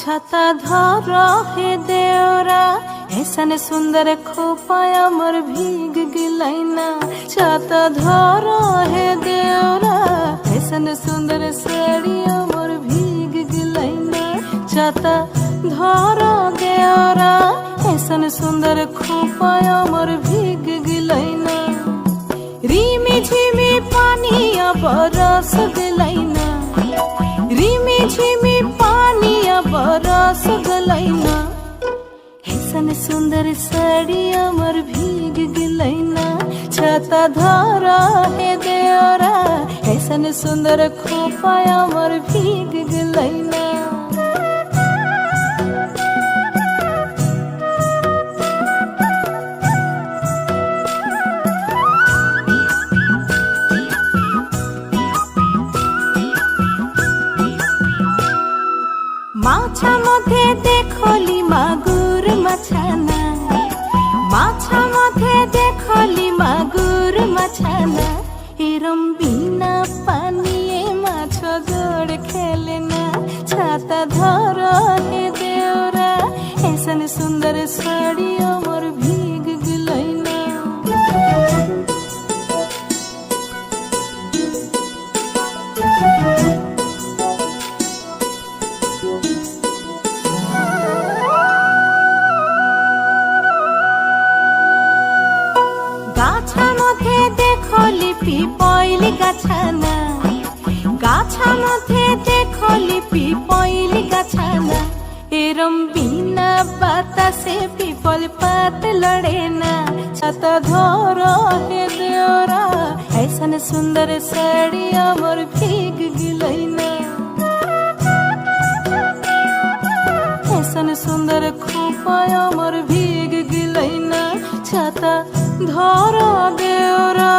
छाता धर हे देवरा ऐसन सुंदर खोपाय अमर भीग गिलैना। छाता धर हे देवरा ऐसन सुंदर साड़ी अमर भीग गिलैना। छाता धर देवरा ऐसन सुंदर खोपाय अमर भीग गिलैना। रिमी झिमी पानी बरस गिलैना। रिमी झिमी पानी बरस गलैना। ऐसन सुंदर साड़ी अमर भीग गिलैना। छाता धर हे देवरा ऐसन सुंदर खोपा अमर भीग गिलैना। माछा मधे देखली मागुर मछाना। माछा मधे देखली मागुर मछाना। एरम बिना पानिए माछ जोड़ खेलना। छाता धर हे देवरा ऐसन सुंदर साड़ी अमर भीग गिलैना। गाछा मधे देखली पिपैली गाछाना। गाछा मधे देखली पिपैली गाछाना। एरम बिना बातासे पिपल पात लड़ेना। छाता धर हे देवरा ऐसन सुंदर साड़ी अमर भीग गिलैना। ऐसन सुंदर खोपा अमर भीग गिलैना। छाता धर देवरा।